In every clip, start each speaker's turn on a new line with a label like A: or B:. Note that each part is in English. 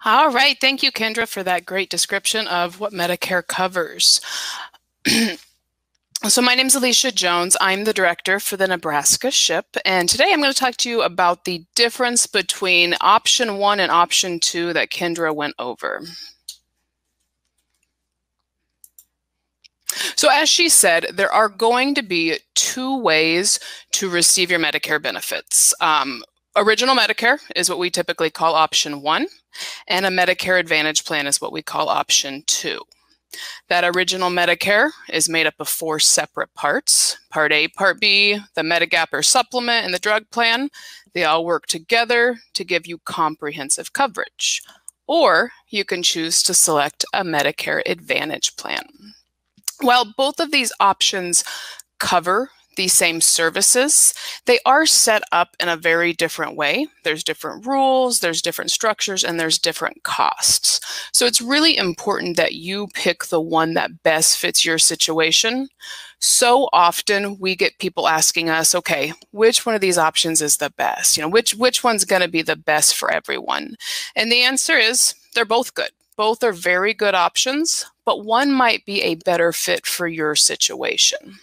A: All right, thank you, Kendra, for that great description of what Medicare covers. So my name is Alicia Jones. I'm the director for the Nebraska SHIP, and today I'm going to talk to you about the difference between option 1 and option 2 that Kendra went over. So as she said, there are going to be two ways to receive your Medicare benefits. Original Medicare is what we typically call option 1, and a Medicare Advantage plan is what we call option 2. That original Medicare is made up of 4 separate parts: Part A, Part B, the Medigap or supplement, and the drug plan. They all work together to give you comprehensive coverage. Or you can choose to select a Medicare Advantage plan. While both of these options cover the same services, they are set up in a very different way. There's different rules, there's different structures, and there's different costs. So it's really important that you pick the one that best fits your situation. So often we get people asking us, okay, which one of these options is the best? Which one's going to be the best for everyone? And the answer is they're both good. Both are very good options, but one might be a better fit for your situation.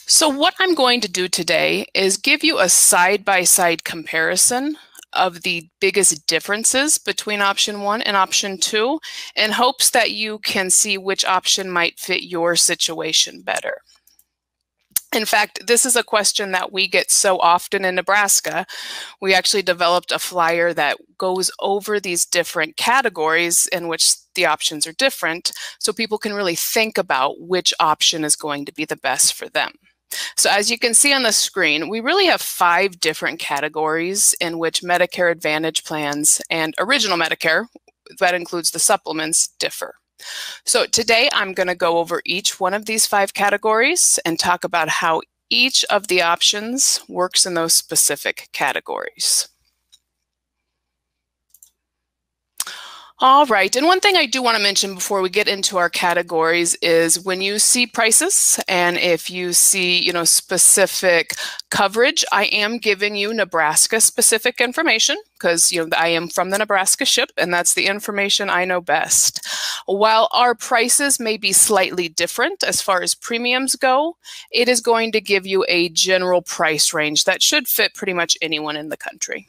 A: So what I'm going to do today is give you a side-by-side comparison of the biggest differences between option 1 and option 2 in hopes that you can see which option might fit your situation better. In fact, this is a question that we get so often in Nebraska. We actually developed a flyer that goes over these different categories in which the options are different, so people can really think about which option is going to be the best for them. So as you can see on the screen, we really have 5 different categories in which Medicare Advantage plans and original Medicare, that includes the supplements, differ. So today I'm going to go over each one of these 5 categories and talk about how each of the options works in those specific categories. All right, and one thing I do want to mention before we get into our categories is when you see prices and if you see, specific coverage, I am giving you Nebraska specific information because, I am from the Nebraska SHIP and that's the information I know best. While our prices may be slightly different as far as premiums go, it is going to give you a general price range that should fit pretty much anyone in the country.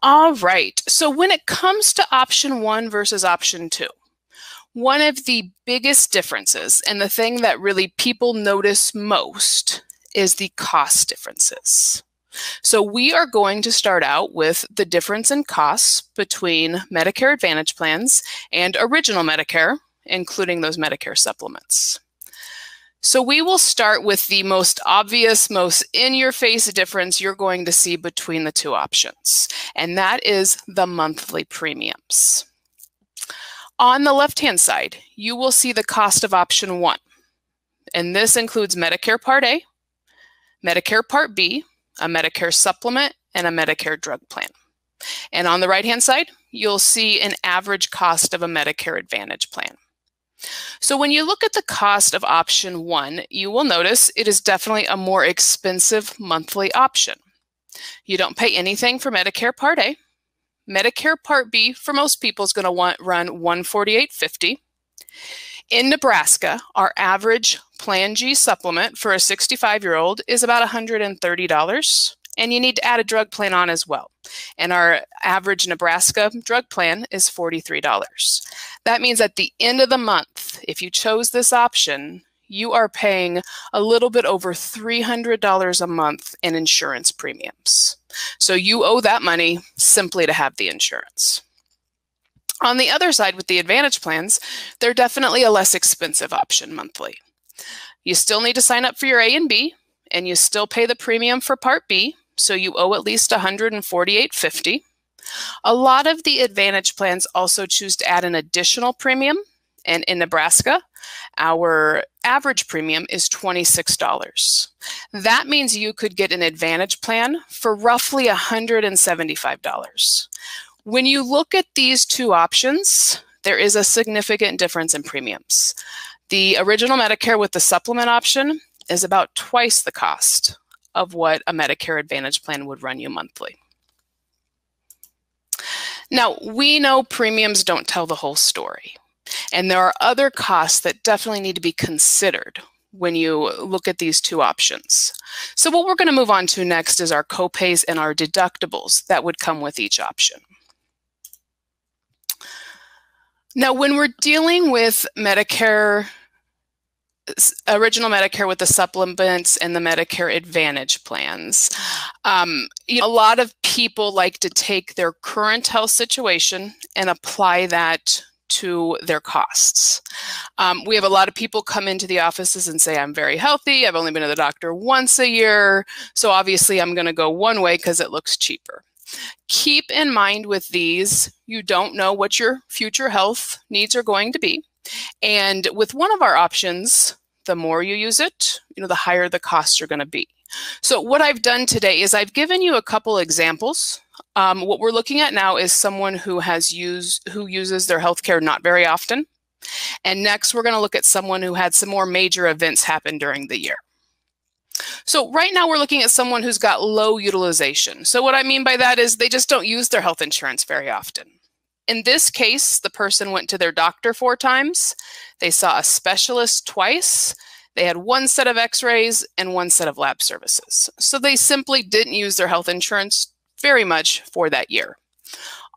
A: All right, so when it comes to option 1 versus option 2, one of the biggest differences and the thing that really people notice most is the cost differences. So we are going to start out with the difference in costs between Medicare Advantage plans and original Medicare, including those Medicare supplements. So we will start with the most obvious, most in-your-face difference you're going to see between the 2 options, and that is the monthly premiums. On the left-hand side, you will see the cost of option 1, and this includes Medicare Part A, Medicare Part B, a Medicare supplement, and a Medicare drug plan. And on the right-hand side, you'll see an average cost of a Medicare Advantage plan. So when you look at the cost of option 1, you will notice it is definitely a more expensive monthly option. You don't pay anything for Medicare Part A. Medicare Part B, for most people, is going to run $148.50. In Nebraska, our average Plan G supplement for a 65-year-old is about $130. And you need to add a drug plan on as well. And our average Nebraska drug plan is $43. That means at the end of the month, if you chose this option, you are paying a little bit over $300 a month in insurance premiums. So you owe that money simply to have the insurance. On the other side with the Advantage plans, they're definitely a less expensive option monthly. You still need to sign up for your A and B, and you still pay the premium for Part B, so you owe at least $148.50. A lot of the Advantage plans also choose to add an additional premium, and in Nebraska, our average premium is $26. That means you could get an Advantage plan for roughly $175. When you look at these 2 options, there is a significant difference in premiums. The original Medicare with the supplement option is about twice the cost of what a Medicare Advantage plan would run you monthly. Now, we know premiums don't tell the whole story, and there are other costs that definitely need to be considered when you look at these two options. So what we're going to move on to next is our copays and our deductibles that would come with each option. Now, when we're dealing with Medicare, original Medicare with the supplements and the Medicare Advantage plans, a lot of people like to take their current health situation and apply that to their costs. We have a lot of people come into the offices and say, I'm very healthy, I've only been to the doctor once a year, so obviously I'm going to go one way because it looks cheaper. Keep in mind with these, you don't know what your future health needs are going to be. And with one of our options, the more you use it, the higher the costs are going to be. So what I've done today is I've given you a couple examples. What we're looking at now is someone who uses their healthcare not very often. And next, we're going to look at someone who had some more major events happen during the year. So right now, we're looking at someone who's got low utilization. So what I mean by that is they just don't use their health insurance very often. In this case, the person went to their doctor 4 times. They saw a specialist twice. They had 1 set of x-rays and 1 set of lab services. So they simply didn't use their health insurance very much for that year.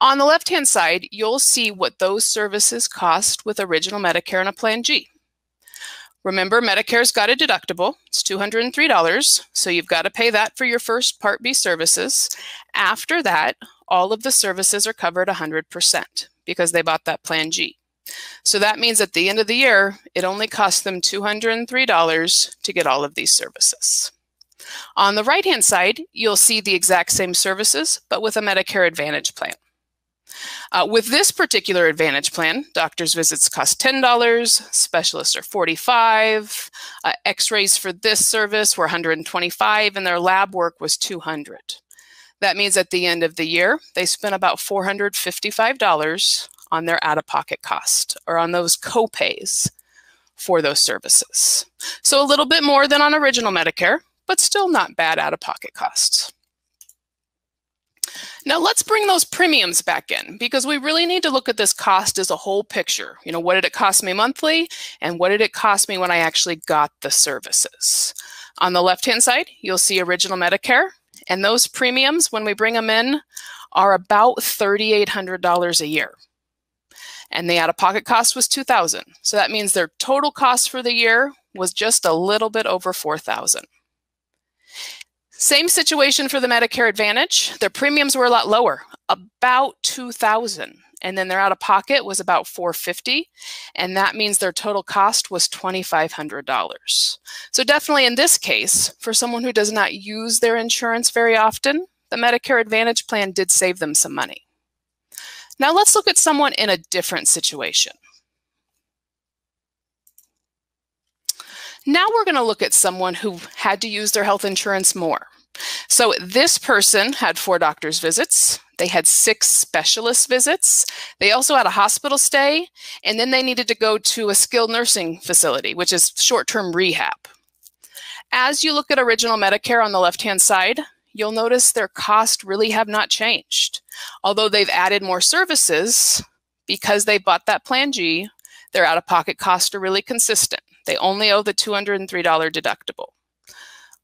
A: On the left-hand side, you'll see what those services cost with original Medicare and a Plan G. Remember, Medicare's got a deductible. It's $203, so you've got to pay that for your first Part B services. After that, all of the services are covered 100% because they bought that Plan G. So that means at the end of the year, it only costs them $203 to get all of these services. On the right-hand side, you'll see the exact same services, but with a Medicare Advantage plan. With this particular Advantage plan, doctor's visits cost $10, specialists are $45, x-rays for this service were $125, and their lab work was $200. That means at the end of the year, they spent about $455 on their out-of-pocket cost, or on those copays for those services. So a little bit more than on original Medicare, but still not bad out-of-pocket costs. Now let's bring those premiums back in, because we really need to look at this cost as a whole picture. What did it cost me monthly, and what did it cost me when I actually got the services? On the left-hand side, you'll see original Medicare, and those premiums, when we bring them in, are about $3,800 a year. And the out-of-pocket cost was $2,000. So that means their total cost for the year was just a little bit over $4,000. Same situation for the Medicare Advantage. Their premiums were a lot lower, about $2,000. And then their out-of-pocket was about $450. And that means their total cost was $2,500. So definitely in this case, for someone who does not use their insurance very often, the Medicare Advantage plan did save them some money. Now let's look at someone in a different situation. Now we're going to look at someone who had to use their health insurance more. So this person had 4 doctor's visits. They had 6 specialist visits. They also had a hospital stay, and then they needed to go to a skilled nursing facility, which is short-term rehab. As you look at original Medicare on the left-hand side, you'll notice their costs really have not changed. Although they've added more services, because they bought that Plan G, their out-of-pocket costs are really consistent. They only owe the $203 deductible.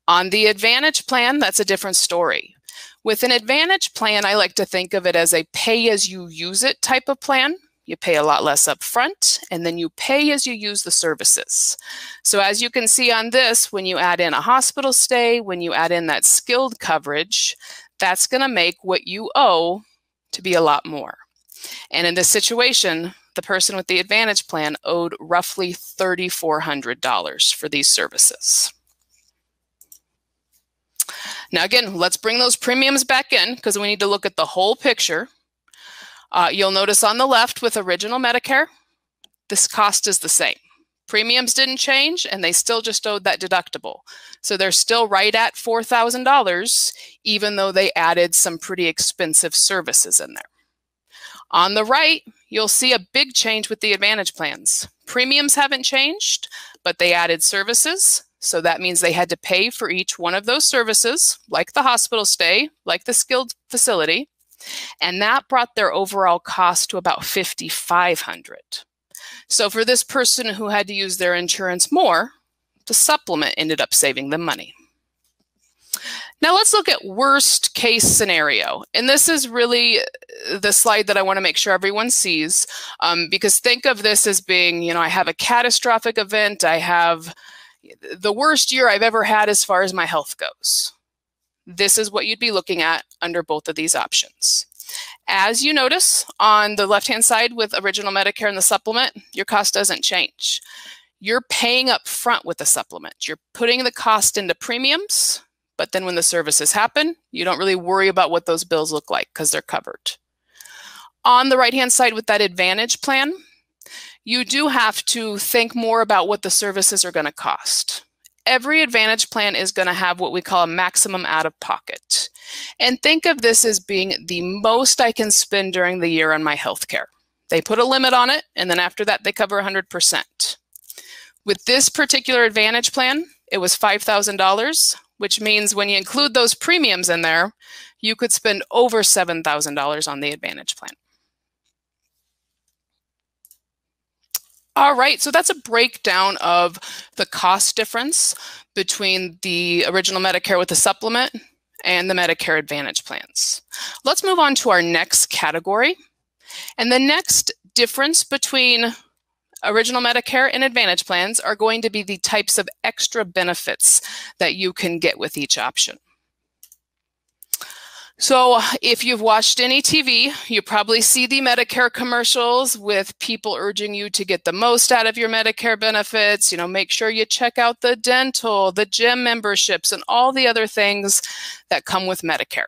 A: On the Advantage plan, that's a different story. With an Advantage plan, I like to think of it as a pay-as-you-use-it type of plan. You pay a lot less up front, and then you pay as you use the services. So as you can see on this, when you add in a hospital stay, when you add in that skilled coverage, that's going to make what you owe to be a lot more. And in this situation, the person with the Advantage plan owed roughly $3,400 for these services. Now again, let's bring those premiums back in, because we need to look at the whole picture. You'll notice on the left with original Medicare, this cost is the same. Premiums didn't change, and they still just owed that deductible. So they're still right at $4,000, even though they added some pretty expensive services in there. On the right, you'll see a big change with the Advantage plans. Premiums haven't changed, but they added services. So that means they had to pay for each one of those services, like the hospital stay, like the skilled facility. And that brought their overall cost to about $5,500. So for this person who had to use their insurance more, the supplement ended up saving them money. Now let's look at worst case scenario. And this is really the slide that I want to make sure everyone sees, because think of this as being, I have a catastrophic event. I have the worst year I've ever had as far as my health goes. This is what you'd be looking at under both of these options. As you notice on the left-hand side with Original Medicare and the supplement, your cost doesn't change. You're paying up front with the supplement. You're putting the cost into premiums, but then when the services happen, you don't really worry about what those bills look like because they're covered. On the right-hand side with that Advantage plan, you do have to think more about what the services are going to cost. Every Advantage plan is going to have what we call a maximum out-of-pocket. And think of this as being the most I can spend during the year on my health care. They put a limit on it, and then after that, they cover 100%. With this particular Advantage plan, it was $5,000, which means when you include those premiums in there, you could spend over $7,000 on the Advantage plan. All right, so that's a breakdown of the cost difference between the Original Medicare with the supplement and the Medicare Advantage plans. Let's move on to our next category. And the next difference between Original Medicare and Advantage plans are going to be the types of extra benefits that you can get with each option. So if you've watched any TV, you probably see the Medicare commercials with people urging you to get the most out of your Medicare benefits. Make sure you check out the dental, the gym memberships, and all the other things that come with Medicare.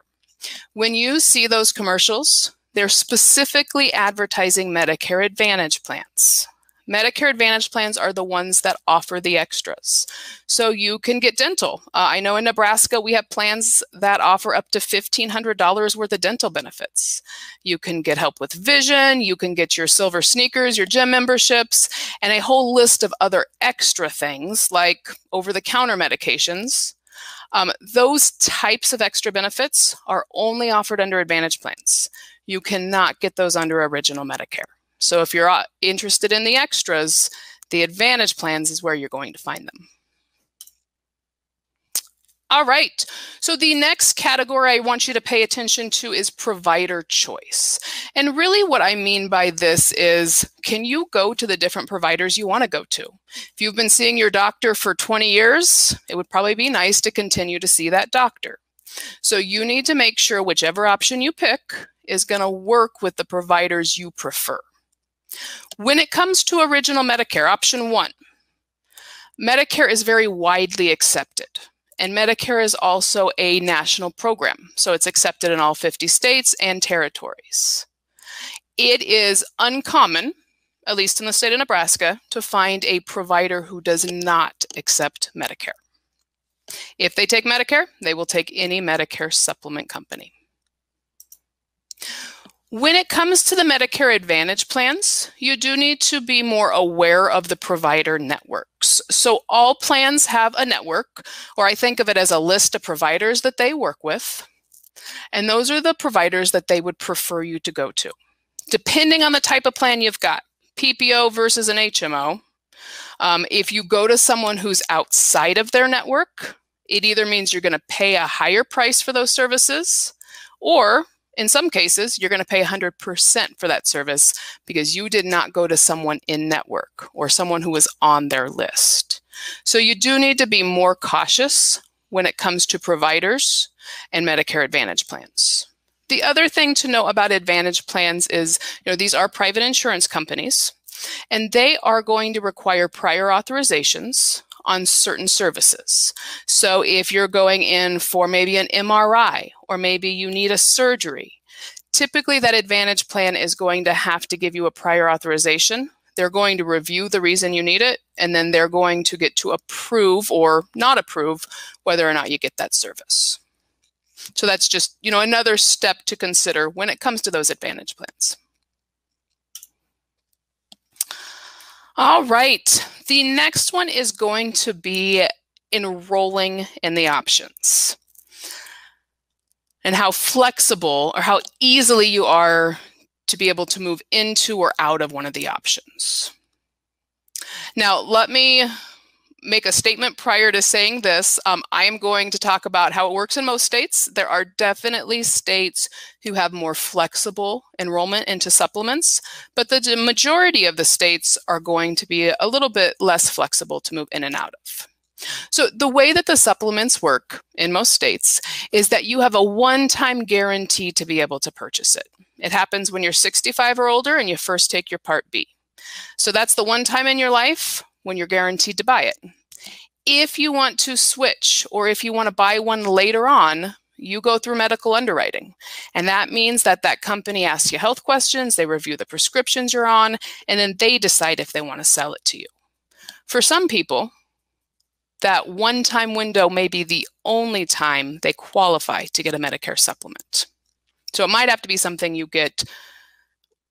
A: When you see those commercials, they're specifically advertising Medicare Advantage plans. Medicare Advantage plans are the ones that offer the extras. So you can get dental. I know in Nebraska, we have plans that offer up to $1,500 worth of dental benefits. You can get help with vision, you can get your silver sneakers, your gym memberships, and a whole list of other extra things like over-the-counter medications. Those types of extra benefits are only offered under Advantage plans. You cannot get those under Original Medicare. So if you're interested in the extras, the Advantage plans is where you're going to find them. All right, so the next category I want you to pay attention to is provider choice. And really what I mean by this is, can you go to the different providers you want to go to? If you've been seeing your doctor for 20 years, it would probably be nice to continue to see that doctor. So you need to make sure whichever option you pick is going to work with the providers you prefer. When it comes to Original Medicare, option 1, Medicare is very widely accepted. And Medicare is also a national program, so it's accepted in all 50 states and territories. It is uncommon, at least in the state of Nebraska, to find a provider who does not accept Medicare. If they take Medicare, they will take any Medicare supplement company. When it comes to the Medicare Advantage plans, you do need to be more aware of the provider networks. So all plans have a network, or I think of it as a list of providers that they work with. And those are the providers that they would prefer you to go to. Depending on the type of plan you've got, PPO versus an HMO, if you go to someone who's outside of their network, it either means you're going to pay a higher price for those services, or in some cases, you're going to pay 100% for that service because you did not go to someone in network or someone who was on their list. So you do need to be more cautious when it comes to providers and Medicare Advantage plans. The other thing to know about Advantage plans is, these are private insurance companies, and they are going to require prior authorizations on certain services. So if you're going in for maybe an MRI, or maybe you need a surgery, typically that Advantage plan is going to have to give you a prior authorization. They're going to review the reason you need it, and then they're going to get to approve or not approve whether or not you get that service. So that's just, another step to consider when it comes to those Advantage plans. All right, the next one is going to be enrolling in the options. and how flexible or how easily you are to be able to move into or out of one of the options. Now, let me make a statement prior to saying this. I am going to talk about how it works in most states. There are definitely states who have more flexible enrollment into supplements, but the majority of the states are going to be a little bit less flexible to move in and out of. So the way that the supplements work in most states is that you have a one-time guarantee to be able to purchase it. It happens when you're 65 or older and you first take your Part B. So that's the one time in your life when you're guaranteed to buy it. If you want to switch or if you want to buy one later on, you go through medical underwriting. And that means that that company asks you health questions, they review the prescriptions you're on, and then they decide if they want to sell it to you. For some people, that one-time window may be the only time they qualify to get a Medicare supplement. So it might have to be something you get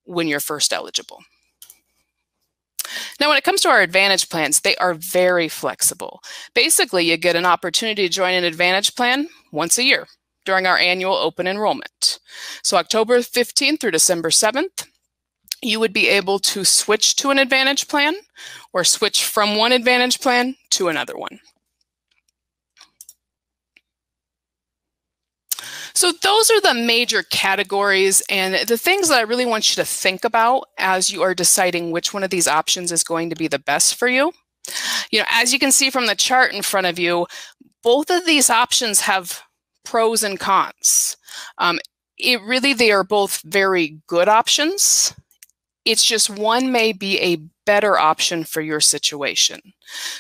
A: when you're first eligible. Now, when it comes to our Advantage plans, they are very flexible. Basically, you get an opportunity to join an Advantage plan once a year during our annual open enrollment. So October 15th through December 7th, you would be able to switch to an Advantage plan or switch from one Advantage plan to another one. So those are the major categories and the things that I really want you to think about as you are deciding which one of these options is going to be the best for you. You know, as you can see from the chart in front of you, both of these options have pros and cons. They are both very good options. It's just one may be a better option for your situation.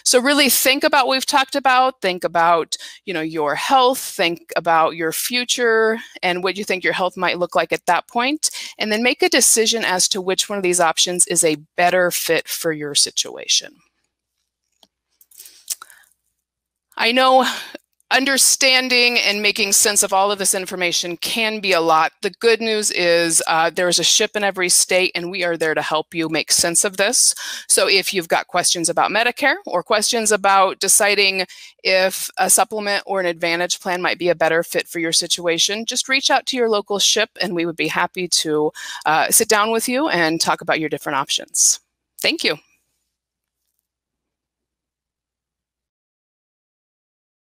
A: So really think about what we've talked about. Think about, your health. Think about your future and what you think your health might look like at that point. And then make a decision as to which one of these options is a better fit for your situation. I know understanding and making sense of all of this information can be a lot. The good news is there's a SHIP in every state, and we are there to help you make sense of this. So if you've got questions about Medicare or questions about deciding if a supplement or an Advantage plan might be a better fit for your situation, just reach out to your local SHIP, and we would be happy to sit down with you and talk about your different options. Thank you.